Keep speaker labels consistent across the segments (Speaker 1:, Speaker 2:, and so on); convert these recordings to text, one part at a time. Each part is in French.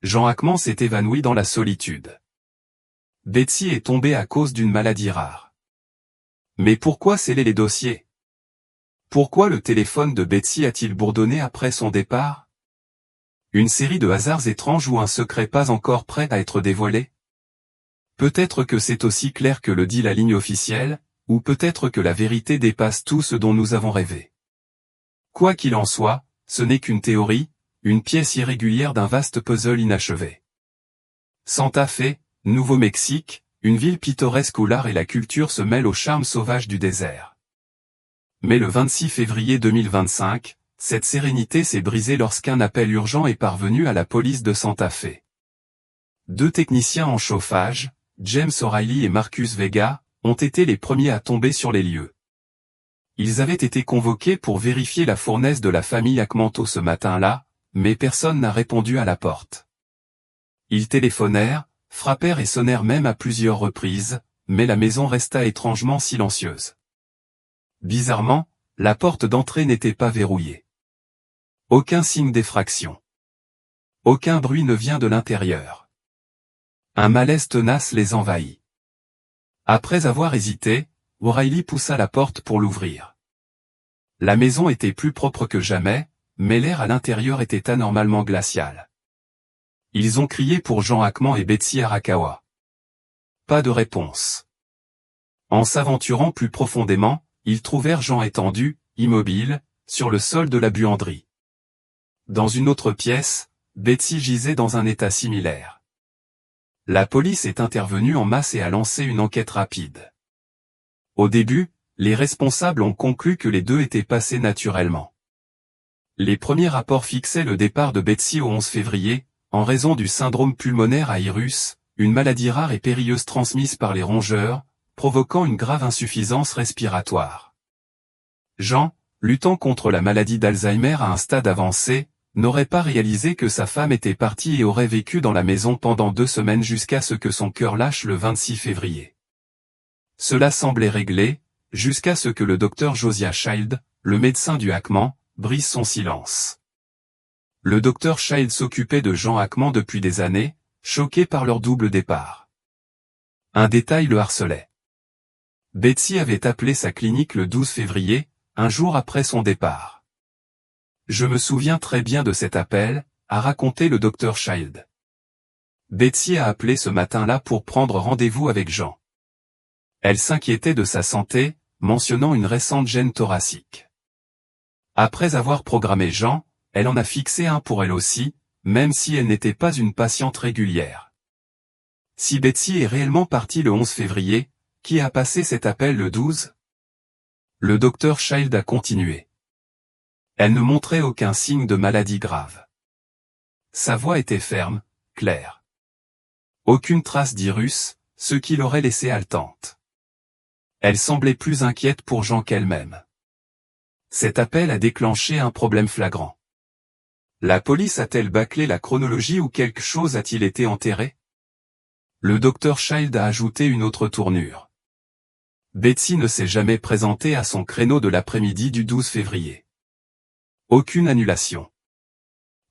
Speaker 1: Jean Hackman s'est évanoui dans la solitude. Betsy est tombée à cause d'une maladie rare. Mais pourquoi sceller les dossiers? Pourquoi le téléphone de Betsy a-t-il bourdonné après son départ? Une série de hasards étranges ou un secret pas encore prêt à être dévoilé? Peut-être que c'est aussi clair que le dit la ligne officielle, ou peut-être que la vérité dépasse tout ce dont nous avons rêvé. Quoi qu'il en soit, ce n'est qu'une théorie, une pièce irrégulière d'un vaste puzzle inachevé. Santa Fe, Nouveau-Mexique, une ville pittoresque où l'art et la culture se mêlent au charme sauvage du désert. Mais le 26 février 2025, cette sérénité s'est brisée lorsqu'un appel urgent est parvenu à la police de Santa Fe. Deux techniciens en chauffage, James O'Reilly et Marcus Vega, ont été les premiers à tomber sur les lieux. Ils avaient été convoqués pour vérifier la fournaise de la famille Hackman ce matin-là, mais personne n'a répondu à la porte. Ils téléphonèrent, frappèrent et sonnèrent même à plusieurs reprises, mais la maison resta étrangement silencieuse. Bizarrement, la porte d'entrée n'était pas verrouillée. Aucun signe d'effraction. Aucun bruit ne vient de l'intérieur. Un malaise tenace les envahit. Après avoir hésité, O'Reilly poussa la porte pour l'ouvrir. La maison était plus propre que jamais, mais l'air à l'intérieur était anormalement glacial. Ils ont crié pour Jean Hackman et Betsy Arakawa. Pas de réponse. En s'aventurant plus profondément, ils trouvèrent Jean étendu, immobile, sur le sol de la buanderie. Dans une autre pièce, Betsy gisait dans un état similaire. La police est intervenue en masse et a lancé une enquête rapide. Au début, les responsables ont conclu que les deux étaient passés naturellement. Les premiers rapports fixaient le départ de Betsy au 11 février, en raison du syndrome pulmonaire à Irus, une maladie rare et périlleuse transmise par les rongeurs, provoquant une grave insuffisance respiratoire. Jean, luttant contre la maladie d'Alzheimer à un stade avancé, n'aurait pas réalisé que sa femme était partie et aurait vécu dans la maison pendant 2 semaines jusqu'à ce que son cœur lâche le 26 février. Cela semblait réglé, jusqu'à ce que le docteur Josiah Child, le médecin du Hackman, brise son silence. Le docteur Child s'occupait de Jean Hackman depuis des années, choqué par leur double départ. Un détail le harcelait. Betsy avait appelé sa clinique le 12 février, un jour après son départ. Je me souviens très bien de cet appel, a raconté le docteur Child. Betsy a appelé ce matin-là pour prendre rendez-vous avec Jean. Elle s'inquiétait de sa santé, mentionnant une récente gêne thoracique. Après avoir programmé Jean, elle en a fixé un pour elle aussi, même si elle n'était pas une patiente régulière. Si Betsy est réellement partie le 11 février, qui a passé cet appel le 12? Le docteur Child a continué. Elle ne montrait aucun signe de maladie grave. Sa voix était ferme, claire. Aucune trace d'Irus, ce qui l'aurait laissée haletante. Elle semblait plus inquiète pour Jean qu'elle-même. Cet appel a déclenché un problème flagrant. La police a-t-elle bâclé la chronologie ou quelque chose a-t-il été enterré? Le docteur Child a ajouté une autre tournure. Betsy ne s'est jamais présentée à son créneau de l'après-midi du 12 février. Aucune annulation.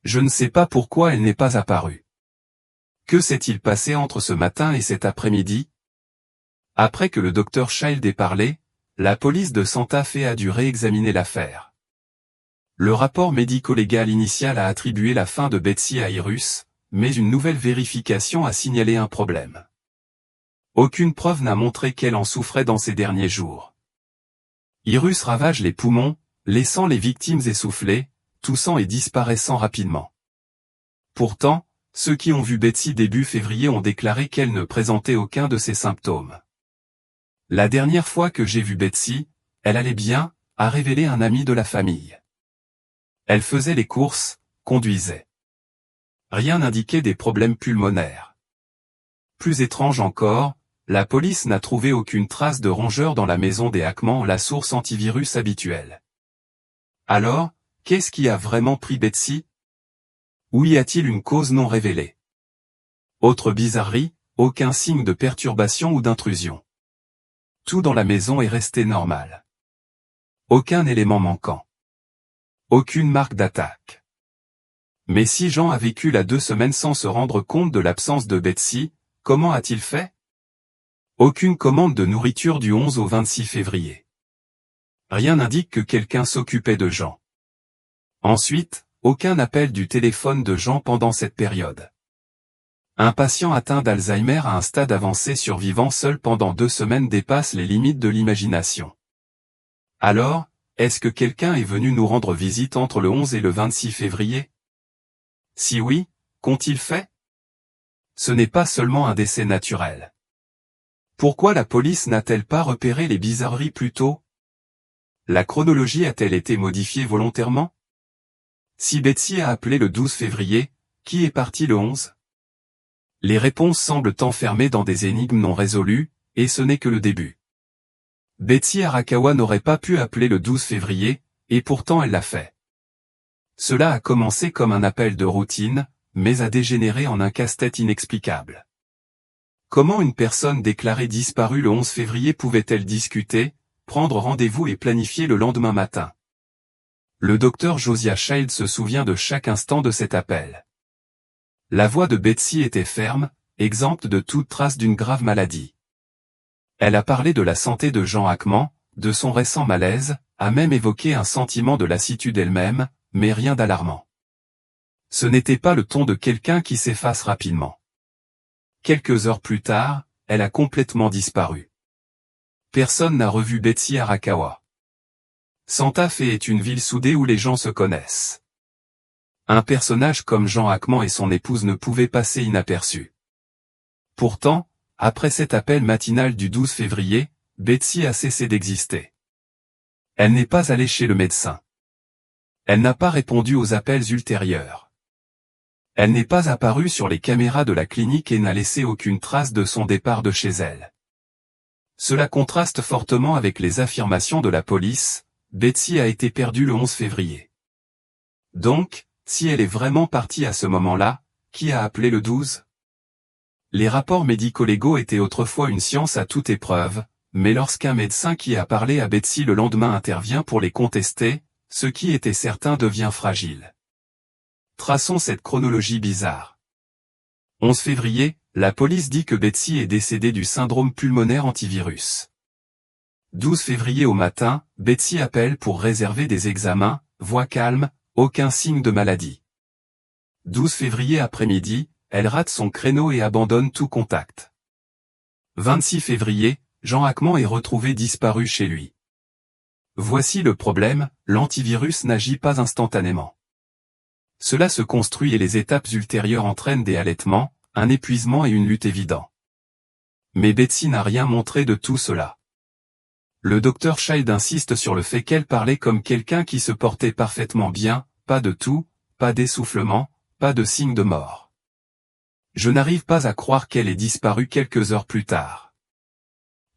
Speaker 1: Je ne sais pas pourquoi elle n'est pas apparue. Que s'est-il passé entre ce matin et cet après-midi? Après que le docteur Child ait parlé, la police de Santa Fe a dû réexaminer l'affaire. Le rapport médico-légal initial a attribué la fin de Betsy à Irus, mais une nouvelle vérification a signalé un problème. Aucune preuve n'a montré qu'elle en souffrait dans ces derniers jours. Irus ravage les poumons, laissant les victimes essoufflées, toussant et disparaissant rapidement. Pourtant, ceux qui ont vu Betsy début février ont déclaré qu'elle ne présentait aucun de ces symptômes. La dernière fois que j'ai vu Betsy, elle allait bien, a révélé un ami de la famille. Elle faisait les courses, conduisait. Rien n'indiquait des problèmes pulmonaires. Plus étrange encore, la police n'a trouvé aucune trace de rongeur dans la maison des Hackman, la source antivirus habituelle. Alors, qu'est-ce qui a vraiment pris Betsy? Ou y a-t-il une cause non révélée? Autre bizarrerie, aucun signe de perturbation ou d'intrusion. Tout dans la maison est resté normal. Aucun élément manquant. Aucune marque d'attaque. Mais si Jean a vécu là 2 semaines sans se rendre compte de l'absence de Betsy, comment a-t-il fait? Aucune commande de nourriture du 11 au 26 février. Rien n'indique que quelqu'un s'occupait de Jean. Ensuite, aucun appel du téléphone de Jean pendant cette période. Un patient atteint d'Alzheimer à un stade avancé survivant seul pendant 2 semaines dépasse les limites de l'imagination. Alors, est-ce que quelqu'un est venu nous rendre visite entre le 11 et le 26 février? Si oui, qu'ont-ils fait? Ce n'est pas seulement un décès naturel. Pourquoi la police n'a-t-elle pas repéré les bizarreries plus tôt? La chronologie a-t-elle été modifiée volontairement? Si Betsy a appelé le 12 février, qui est parti le 11? Les réponses semblent enfermées dans des énigmes non résolues, et ce n'est que le début. Betsy Arakawa n'aurait pas pu appeler le 12 février, et pourtant elle l'a fait. Cela a commencé comme un appel de routine, mais a dégénéré en un casse-tête inexplicable. Comment une personne déclarée disparue le 11 février pouvait-elle discuter, prendre rendez-vous et planifier le lendemain matin? Le docteur Josiah Child se souvient de chaque instant de cet appel. La voix de Betsy était ferme, exempte de toute trace d'une grave maladie. Elle a parlé de la santé de Jean Hackman, de son récent malaise, a même évoqué un sentiment de lassitude elle-même, mais rien d'alarmant. Ce n'était pas le ton de quelqu'un qui s'efface rapidement. Quelques heures plus tard, elle a complètement disparu. Personne n'a revu Betsy Arakawa. Santa Fe est une ville soudée où les gens se connaissent. Un personnage comme Jean Hackman et son épouse ne pouvaient passer inaperçus. Pourtant, après cet appel matinal du 12 février, Betsy a cessé d'exister. Elle n'est pas allée chez le médecin. Elle n'a pas répondu aux appels ultérieurs. Elle n'est pas apparue sur les caméras de la clinique et n'a laissé aucune trace de son départ de chez elle. Cela contraste fortement avec les affirmations de la police, Betsy a été perdue le 11 février. Donc, si elle est vraiment partie à ce moment-là, qui a appelé le 12? Les rapports médico-légaux étaient autrefois une science à toute épreuve, mais lorsqu'un médecin qui a parlé à Betsy le lendemain intervient pour les contester, ce qui était certain devient fragile. Traçons cette chronologie bizarre. 11 février, la police dit que Betsy est décédée du syndrome pulmonaire antivirus. 12 février au matin, Betsy appelle pour réserver des examens, voix calme, aucun signe de maladie. 12 février après-midi, elle rate son créneau et abandonne tout contact. 26 février, Jean Hackman est retrouvé disparu chez lui. Voici le problème, l'antivirus n'agit pas instantanément. Cela se construit et les étapes ultérieures entraînent des halètements, un épuisement et une lutte évidents. Mais Betsy n'a rien montré de tout cela. Le docteur Child insiste sur le fait qu'elle parlait comme quelqu'un qui se portait parfaitement bien, pas de toux, pas d'essoufflement, pas de signe de mort. Je n'arrive pas à croire qu'elle ait disparu quelques heures plus tard.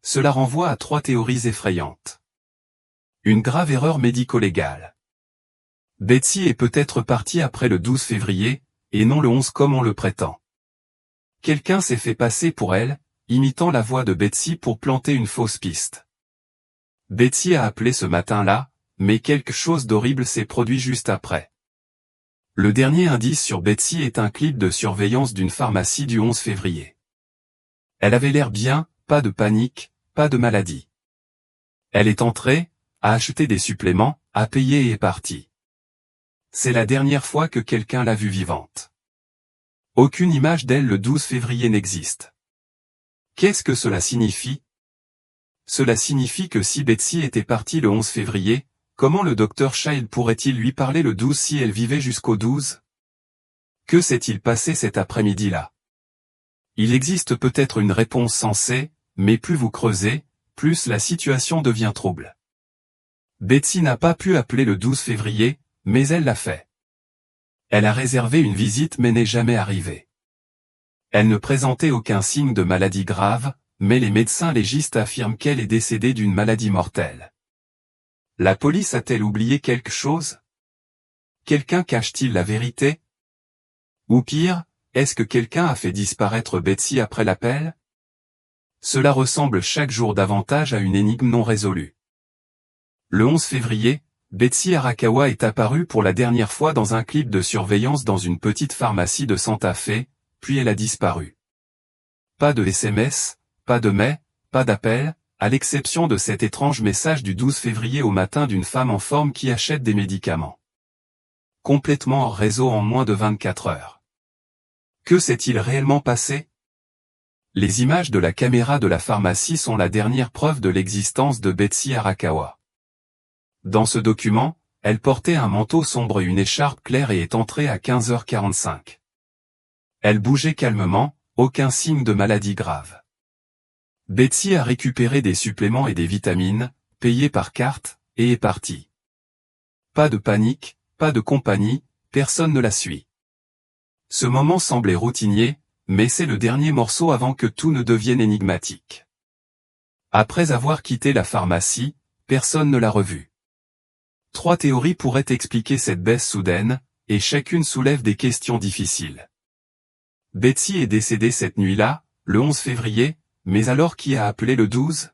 Speaker 1: Cela renvoie à 3 théories effrayantes. Une grave erreur médico-légale. Betsy est peut-être partie après le 12 février, et non le 11 comme on le prétend. Quelqu'un s'est fait passer pour elle, imitant la voix de Betsy pour planter une fausse piste. Betsy a appelé ce matin-là, mais quelque chose d'horrible s'est produit juste après. Le dernier indice sur Betsy est un clip de surveillance d'une pharmacie du 11 février. Elle avait l'air bien, pas de panique, pas de maladie. Elle est entrée, a acheté des suppléments, a payé et est partie. C'est la dernière fois que quelqu'un l'a vue vivante. Aucune image d'elle le 12 février n'existe. Qu'est-ce que cela signifie? Cela signifie que si Betsy était partie le 11 février, comment le docteur Child pourrait-il lui parler le 12 si elle vivait jusqu'au 12? Que s'est-il passé cet après-midi-là? Il existe peut-être une réponse sensée, mais plus vous creusez, plus la situation devient trouble. Betsy n'a pas pu appeler le 12 février, mais elle l'a fait. Elle a réservé une visite mais n'est jamais arrivée. Elle ne présentait aucun signe de maladie grave, mais les médecins légistes affirment qu'elle est décédée d'une maladie mortelle. La police a-t-elle oublié quelque chose? Quelqu'un cache-t-il la vérité? Ou pire, est-ce que quelqu'un a fait disparaître Betsy après l'appel? Cela ressemble chaque jour davantage à une énigme non résolue. Le 11 février, Betsy Arakawa est apparue pour la dernière fois dans un clip de surveillance dans une petite pharmacie de Santa Fe, puis elle a disparu. Pas de SMS, pas de mail, pas d'appel, à l'exception de cet étrange message du 12 février au matin d'une femme en forme qui achète des médicaments. Complètement hors réseau en moins de 24 heures. Que s'est-il réellement passé? Les images de la caméra de la pharmacie sont la dernière preuve de l'existence de Betsy Arakawa. Dans ce document, elle portait un manteau sombre et une écharpe claire et est entrée à 15h45. Elle bougeait calmement, aucun signe de maladie grave. Betsy a récupéré des suppléments et des vitamines, payés par carte, et est partie. Pas de panique, pas de compagnie, personne ne la suit. Ce moment semblait routinier, mais c'est le dernier morceau avant que tout ne devienne énigmatique. Après avoir quitté la pharmacie, personne ne l'a revue. 3 théories pourraient expliquer cette baisse soudaine, et chacune soulève des questions difficiles. Betsy est décédée cette nuit-là, le 11 février, mais alors qui a appelé le 12?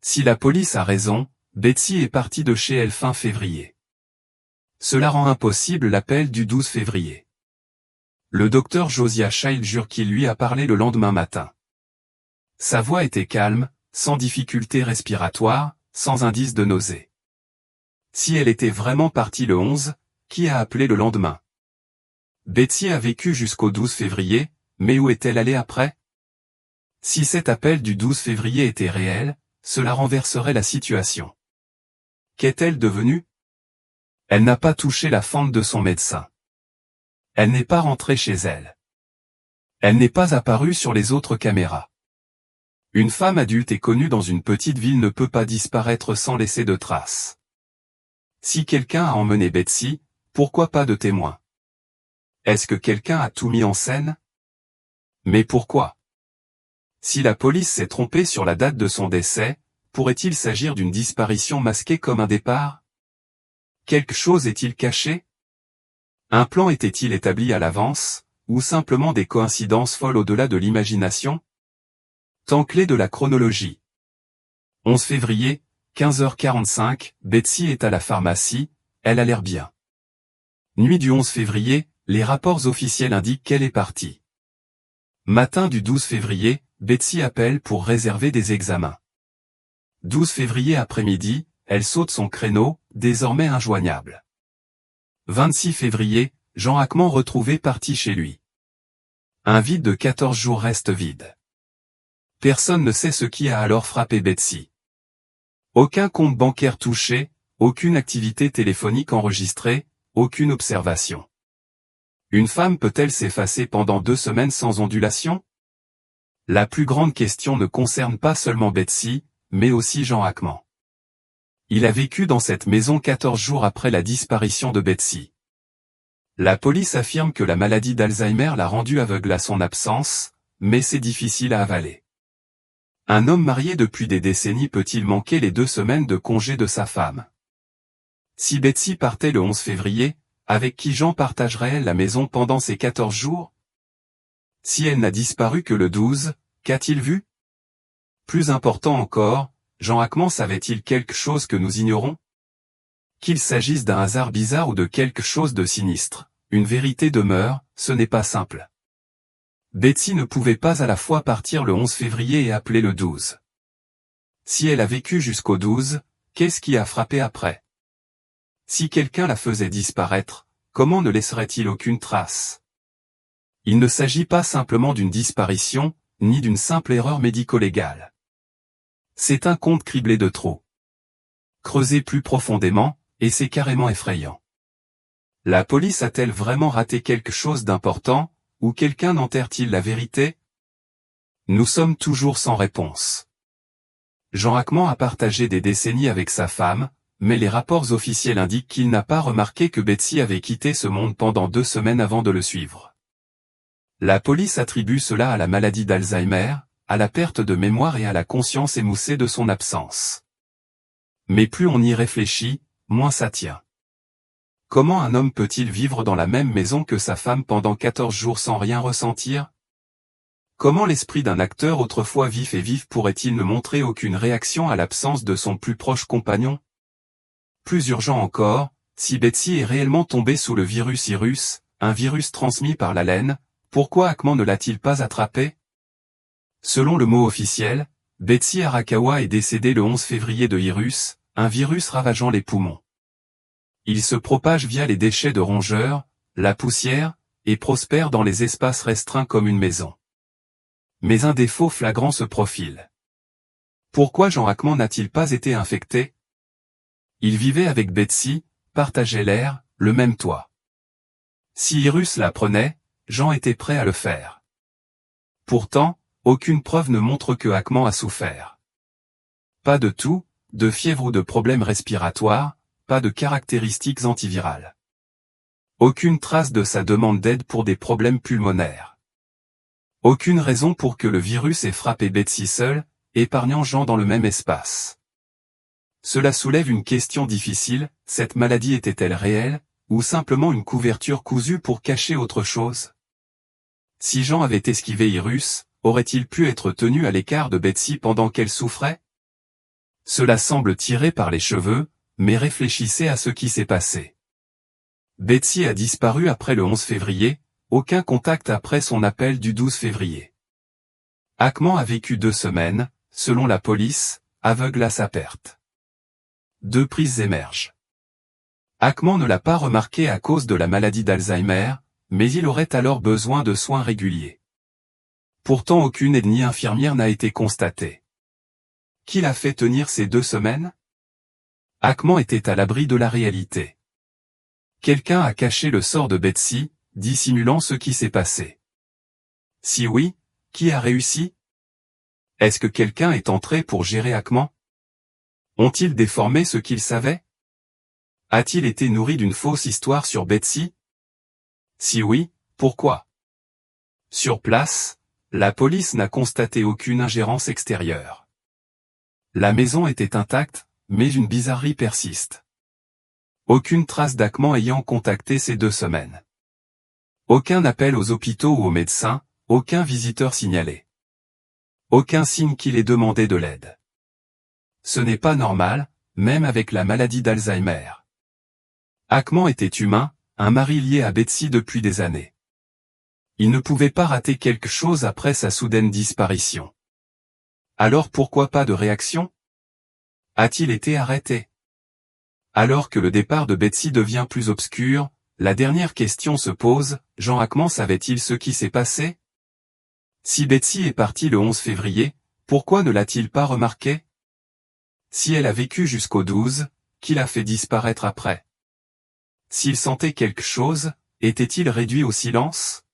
Speaker 1: Si la police a raison, Betsy est partie de chez elle fin février. Cela rend impossible l'appel du 12 février. Le docteur Josiah Child jure qu'il lui a parlé le lendemain matin. Sa voix était calme, sans difficulté respiratoire, sans indice de nausée. Si elle était vraiment partie le 11, qui a appelé le lendemain? Betsy a vécu jusqu'au 12 février, mais où est-elle allée après? Si cet appel du 12 février était réel, cela renverserait la situation. Qu'est-elle devenue? Elle n'a pas touché la fente de son médecin. Elle n'est pas rentrée chez elle. Elle n'est pas apparue sur les autres caméras. Une femme adulte et connue dans une petite ville ne peut pas disparaître sans laisser de traces. Si quelqu'un a emmené Betsy, pourquoi pas de témoins? Est-ce que quelqu'un a tout mis en scène? Mais pourquoi? Si la police s'est trompée sur la date de son décès, pourrait-il s'agir d'une disparition masquée comme un départ? Quelque chose est-il caché? Un plan était-il établi à l'avance, ou simplement des coïncidences folles au-delà de l'imagination? Temps clé de la chronologie. 11 février, 15h45, Betsy est à la pharmacie, elle a l'air bien. Nuit du 11 février, les rapports officiels indiquent qu'elle est partie. Matin du 12 février, Betsy appelle pour réserver des examens. 12 février après-midi, elle saute son créneau, désormais injoignable. 26 février, Jean Hackman retrouvé parti chez lui. Un vide de 14 jours reste vide. Personne ne sait ce qui a alors frappé Betsy. Aucun compte bancaire touché, aucune activité téléphonique enregistrée, aucune observation. Une femme peut-elle s'effacer pendant 2 semaines sans ondulation? La plus grande question ne concerne pas seulement Betsy, mais aussi Jean Hackman. Il a vécu dans cette maison 14 jours après la disparition de Betsy. La police affirme que la maladie d'Alzheimer l'a rendu aveugle à son absence, mais c'est difficile à avaler. Un homme marié depuis des décennies peut-il manquer les 2 semaines de congé de sa femme? Si Betsy partait le 11 février, avec qui Jean partagerait-elle la maison pendant ces 14 jours? Si elle n'a disparu que le 12, qu'a-t-il vu? Plus important encore, Jean Hackman savait-il quelque chose que nous ignorons? Qu'il s'agisse d'un hasard bizarre ou de quelque chose de sinistre, une vérité demeure, ce n'est pas simple. Betsy ne pouvait pas à la fois partir le 11 février et appeler le 12. Si elle a vécu jusqu'au 12, qu'est-ce qui a frappé après? Si quelqu'un la faisait disparaître, comment ne laisserait-il aucune trace? Il ne s'agit pas simplement d'une disparition, ni d'une simple erreur médico-légale. C'est un conte criblé de trop. Creusez plus profondément, et c'est carrément effrayant. La police a-t-elle vraiment raté quelque chose d'important, ou quelqu'un enterre-t-il la vérité? Nous sommes toujours sans réponse. Jean Hackman a partagé des décennies avec sa femme, mais les rapports officiels indiquent qu'il n'a pas remarqué que Betsy avait quitté ce monde pendant 2 semaines avant de le suivre. La police attribue cela à la maladie d'Alzheimer, à la perte de mémoire et à la conscience émoussée de son absence. Mais plus on y réfléchit, moins ça tient. Comment un homme peut-il vivre dans la même maison que sa femme pendant 14 jours sans rien ressentir? Comment l'esprit d'un acteur autrefois vif et vif pourrait-il ne montrer aucune réaction à l'absence de son plus proche compagnon? Plus urgent encore, si Betsy est réellement tombée sous le virus, un virus transmis par la laine, pourquoi Hackman ne l'a-t-il pas attrapé? Selon le mot officiel, Betsy Arakawa est décédée le 11 février de virus, un virus ravageant les poumons. Il se propage via les déchets de rongeurs, la poussière, et prospère dans les espaces restreints comme une maison. Mais un défaut flagrant se profile. Pourquoi Jean Hackman n'a-t-il pas été infecté? Il vivait avec Betsy, partageait l'air, le même toit. Si Virus l'apprenait, Jean était prêt à le faire. Pourtant, aucune preuve ne montre que Hackman a souffert. Pas de toux, de fièvre ou de problèmes respiratoires, pas de caractéristiques antivirales. Aucune trace de sa demande d'aide pour des problèmes pulmonaires. Aucune raison pour que le virus ait frappé Betsy seule, épargnant Jean dans le même espace. Cela soulève une question difficile, cette maladie était-elle réelle, ou simplement une couverture cousue pour cacher autre chose? Si Jean avait esquivé Virus, aurait-il pu être tenu à l'écart de Betsy pendant qu'elle souffrait? Cela semble tiré par les cheveux, mais réfléchissez à ce qui s'est passé. Betsy a disparu après le 11 février, aucun contact après son appel du 12 février. Hackman a vécu 2 semaines, selon la police, aveugle à sa perte. 2 prises émergent. Hackman ne l'a pas remarqué à cause de la maladie d'Alzheimer, mais il aurait alors besoin de soins réguliers. Pourtant aucune aide ni infirmière n'a été constatée. Qui l'a fait tenir ces 2 semaines? Hackman était à l'abri de la réalité. Quelqu'un a caché le sort de Betsy, dissimulant ce qui s'est passé. Si oui, qui a réussi? Est-ce que quelqu'un est entré pour gérer Hackman? Ont-ils déformé ce qu'ils savaient? A-t-il été nourri d'une fausse histoire sur Betsy? Si oui, pourquoi? Sur place, la police n'a constaté aucune ingérence extérieure. La maison était intacte, mais une bizarrerie persiste. Aucune trace d'Hackman ayant contacté ces 2 semaines. Aucun appel aux hôpitaux ou aux médecins, aucun visiteur signalé. Aucun signe qu'il ait demandé de l'aide. Ce n'est pas normal, même avec la maladie d'Alzheimer. Hackman était humain, un mari lié à Betsy depuis des années. Il ne pouvait pas rater quelque chose après sa soudaine disparition. Alors pourquoi pas de réaction? A-t-il été arrêté? Alors que le départ de Betsy devient plus obscur, la dernière question se pose, Jean Hackman savait-il ce qui s'est passé? Si Betsy est partie le 11 février, pourquoi ne l'a-t-il pas remarqué? Si elle a vécu jusqu'au 12, qui l'a fait disparaître après? S'il sentait quelque chose, était-il réduit au silence?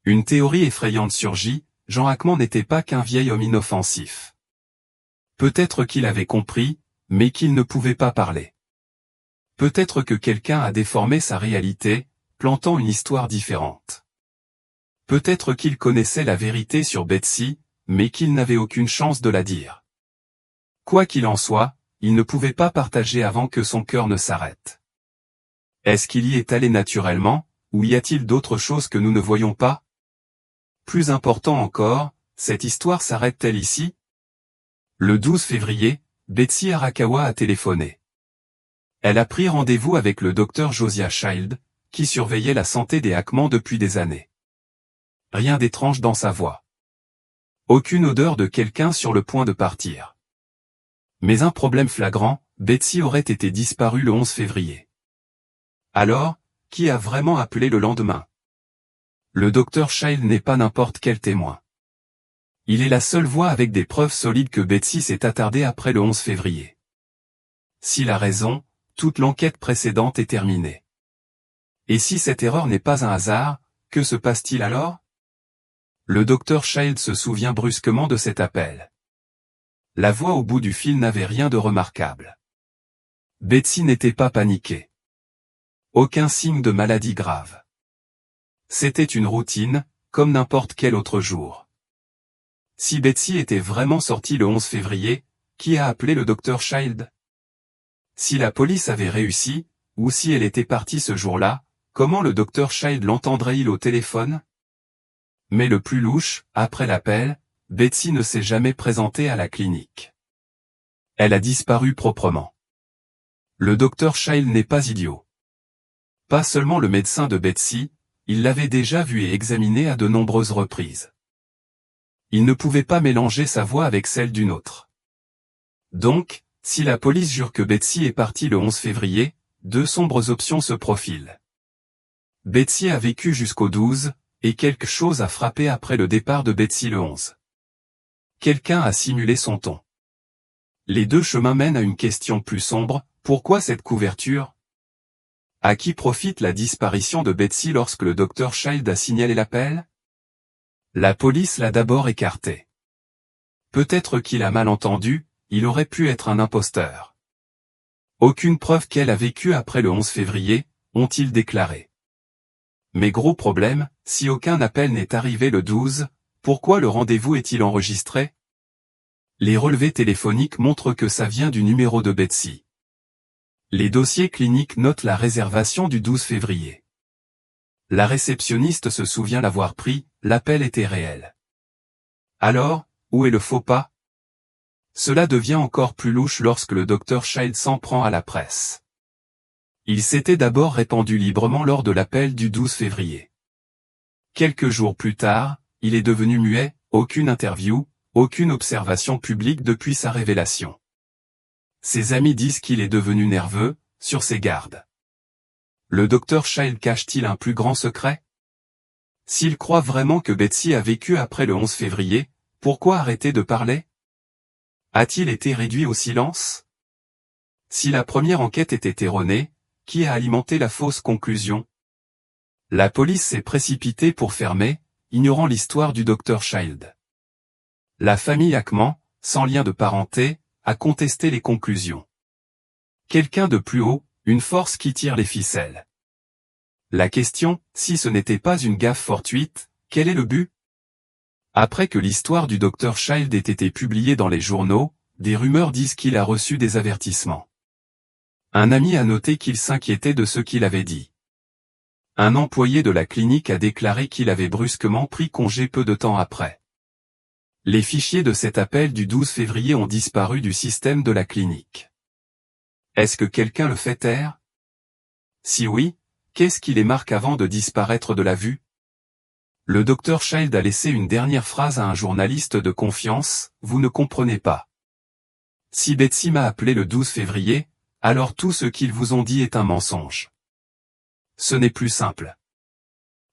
Speaker 1: Une théorie effrayante surgit, Jean Hackman n'était pas qu'un vieil homme inoffensif. Peut-être qu'il avait compris, mais qu'il ne pouvait pas parler. Peut-être que quelqu'un a déformé sa réalité, plantant une histoire différente. Peut-être qu'il connaissait la vérité sur Betsy, mais qu'il n'avait aucune chance de la dire. Quoi qu'il en soit, il ne pouvait pas partager avant que son cœur ne s'arrête. Est-ce qu'il y est allé naturellement, ou y a-t-il d'autres choses que nous ne voyons pas? Plus important encore, cette histoire s'arrête-t-elle ici? Le 12 février, Betsy Arakawa a téléphoné. Elle a pris rendez-vous avec le docteur Josiah Child, qui surveillait la santé des Hackman depuis des années. Rien d'étrange dans sa voix. Aucune odeur de quelqu'un sur le point de partir. Mais un problème flagrant, Betsy aurait été disparue le 11 février. Alors, qui a vraiment appelé le lendemain? Le docteur Child n'est pas n'importe quel témoin. Il est la seule voix avec des preuves solides que Betsy s'est attardée après le 11 février. S'il a raison, toute l'enquête précédente est terminée. Et si cette erreur n'est pas un hasard, que se passe-t-il alors? Le docteur Child se souvient brusquement de cet appel. La voix au bout du fil n'avait rien de remarquable. Betsy n'était pas paniquée. Aucun signe de maladie grave. C'était une routine, comme n'importe quel autre jour. Si Betsy était vraiment sortie le 11 février, qui a appelé le docteur Child? Si la police avait réussi, ou si elle était partie ce jour-là, comment le docteur Child l'entendrait-il au téléphone? Mais le plus louche, après l'appel, Betsy ne s'est jamais présentée à la clinique. Elle a disparu proprement. Le docteur Child n'est pas idiot. Pas seulement le médecin de Betsy, il l'avait déjà vu et examiné à de nombreuses reprises. Il ne pouvait pas mélanger sa voix avec celle d'une autre. Donc, si la police jure que Betsy est partie le 11 février, deux sombres options se profilent. Betsy a vécu jusqu'au 12, et quelque chose a frappé après le départ de Betsy le 11. Quelqu'un a simulé son ton. Les deux chemins mènent à une question plus sombre, pourquoi cette couverture? À qui profite la disparition de Betsy lorsque le docteur Child a signalé l'appel? La police l'a d'abord écarté. Peut-être qu'il a mal entendu, il aurait pu être un imposteur. Aucune preuve qu'elle a vécu après le 11 février, ont-ils déclaré. Mais gros problème, si aucun appel n'est arrivé le 12, pourquoi le rendez-vous est-il enregistré? Les relevés téléphoniques montrent que ça vient du numéro de Betsy. Les dossiers cliniques notent la réservation du 12 février. La réceptionniste se souvient l'avoir pris, l'appel était réel. Alors, où est le faux pas? Cela devient encore plus louche lorsque le docteur Child s'en prend à la presse. Il s'était d'abord répandu librement lors de l'appel du 12 février. Quelques jours plus tard, il est devenu muet, aucune interview, aucune observation publique depuis sa révélation. Ses amis disent qu'il est devenu nerveux, sur ses gardes. Le docteur Child cache-t-il un plus grand secret? S'il croit vraiment que Betsy a vécu après le 11 février, pourquoi arrêter de parler? A-t-il été réduit au silence? Si la première enquête était erronée, qui a alimenté la fausse conclusion? La police s'est précipitée pour fermer, ignorant l'histoire du docteur Child. La famille Ackman, sans lien de parenté, a contesté les conclusions. Quelqu'un de plus haut, une force qui tire les ficelles. La question, si ce n'était pas une gaffe fortuite, quel est le but? Après que l'histoire du docteur Child ait été publiée dans les journaux, des rumeurs disent qu'il a reçu des avertissements. Un ami a noté qu'il s'inquiétait de ce qu'il avait dit. Un employé de la clinique a déclaré qu'il avait brusquement pris congé peu de temps après. Les fichiers de cet appel du 12 février ont disparu du système de la clinique. Est-ce que quelqu'un le fait taire? Si oui, qu'est-ce qui les marque avant de disparaître de la vue? Le docteur Child a laissé une dernière phrase à un journaliste de confiance, « Vous ne comprenez pas. Si Betsy m'a appelé le 12 février, alors tout ce qu'ils vous ont dit est un mensonge. » Ce n'est plus simple.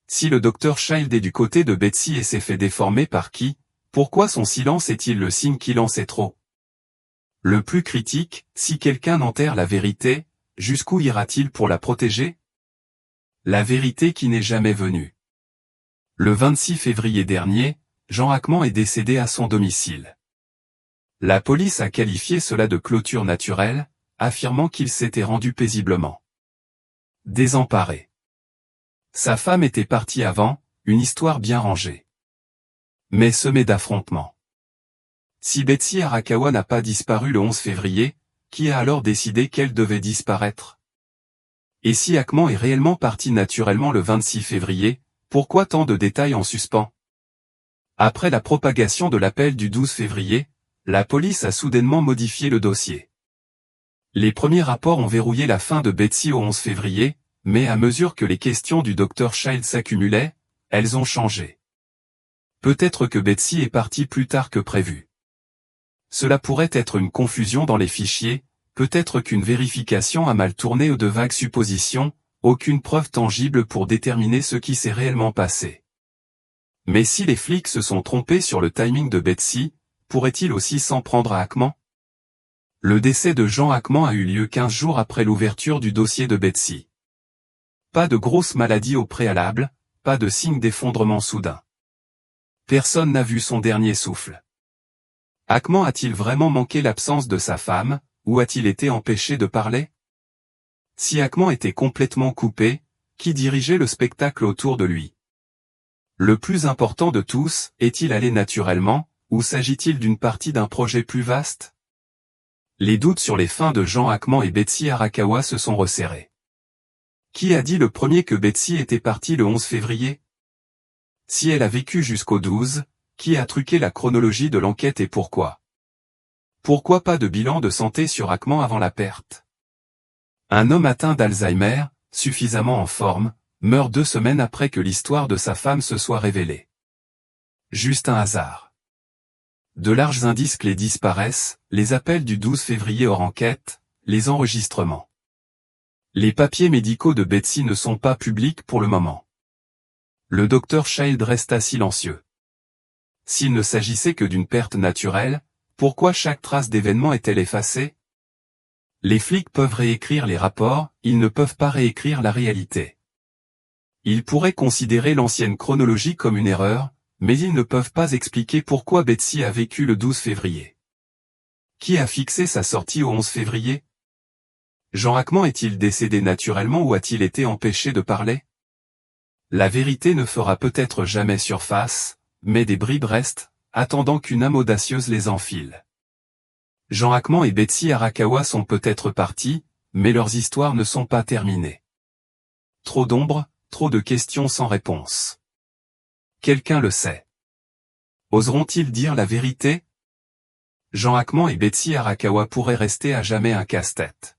Speaker 1: Si le docteur Child est du côté de Betsy et s'est fait déformer par qui, pourquoi son silence est-il le signe qu'il en sait trop? Le plus critique, si quelqu'un enterre la vérité, jusqu'où ira-t-il pour la protéger? La vérité qui n'est jamais venue. Le 26 février dernier, Jean Ackman est décédé à son domicile. La police a qualifié cela de clôture naturelle, affirmant qu'il s'était rendu paisiblement. Désemparé. Sa femme était partie avant, une histoire bien rangée. Mais semée d'affrontements. Si Betsy Arakawa n'a pas disparu le 11 février, qui a alors décidé qu'elle devait disparaître? Et si Ackman est réellement parti naturellement le 26 février, pourquoi tant de détails en suspens? Après la propagation de l'appel du 12 février, la police a soudainement modifié le dossier. Les premiers rapports ont verrouillé la fin de Betsy au 11 février, mais à mesure que les questions du docteur Child s'accumulaient, elles ont changé. Peut-être que Betsy est partie plus tard que prévu. Cela pourrait être une confusion dans les fichiers, peut-être qu'une vérification a mal tourné ou de vagues suppositions, aucune preuve tangible pour déterminer ce qui s'est réellement passé. Mais si les flics se sont trompés sur le timing de Betsy, pourraient-ils aussi s'en prendre à Ackman? Le décès de Jean Ackman a eu lieu 15 jours après l'ouverture du dossier de Betsy. Pas de grosse maladie au préalable, pas de signe d'effondrement soudain. Personne n'a vu son dernier souffle. Ackman a-t-il vraiment manqué l'absence de sa femme, ou a-t-il été empêché de parler? Si Ackman était complètement coupé, qui dirigeait le spectacle autour de lui? Le plus important de tous, est-il allé naturellement, ou s'agit-il d'une partie d'un projet plus vaste? Les doutes sur les fins de Jean Ackman et Betsy Arakawa se sont resserrés. Qui a dit le premier que Betsy était partie le 11 février? Si elle a vécu jusqu'au 12, qui a truqué la chronologie de l'enquête et pourquoi? Pourquoi pas de bilan de santé sur Ackman avant la perte? Un homme atteint d'Alzheimer, suffisamment en forme, meurt 2 semaines après que l'histoire de sa femme se soit révélée. Juste un hasard. De larges indices clés disparaissent, les appels du 12 février hors enquête, les enregistrements. Les papiers médicaux de Betsy ne sont pas publics pour le moment. Le docteur Child resta silencieux. S'il ne s'agissait que d'une perte naturelle, pourquoi chaque trace d'événement est-elle effacée? Les flics peuvent réécrire les rapports, ils ne peuvent pas réécrire la réalité. Ils pourraient considérer l'ancienne chronologie comme une erreur, mais ils ne peuvent pas expliquer pourquoi Betsy a vécu le 12 février. Qui a fixé sa sortie au 11 février? Jean Hackman est-il décédé naturellement ou a-t-il été empêché de parler? La vérité ne fera peut-être jamais surface, mais des bribes restent, attendant qu'une âme audacieuse les enfile. Jean Hackman et Betsy Arakawa sont peut-être partis, mais leurs histoires ne sont pas terminées. Trop d'ombre, trop de questions sans réponse. Quelqu'un le sait. Oseront-ils dire la vérité? Jean Hackman et Betsy Arakawa pourraient rester à jamais un casse-tête.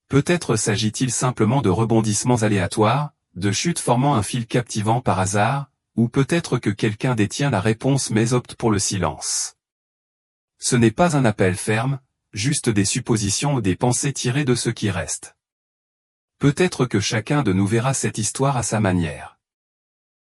Speaker 1: Peut-être s'agit-il simplement de rebondissements aléatoires, de chutes formant un fil captivant par hasard, ou peut-être que quelqu'un détient la réponse mais opte pour le silence. Ce n'est pas un appel ferme, juste des suppositions ou des pensées tirées de ce qui reste. Peut-être que chacun de nous verra cette histoire à sa manière.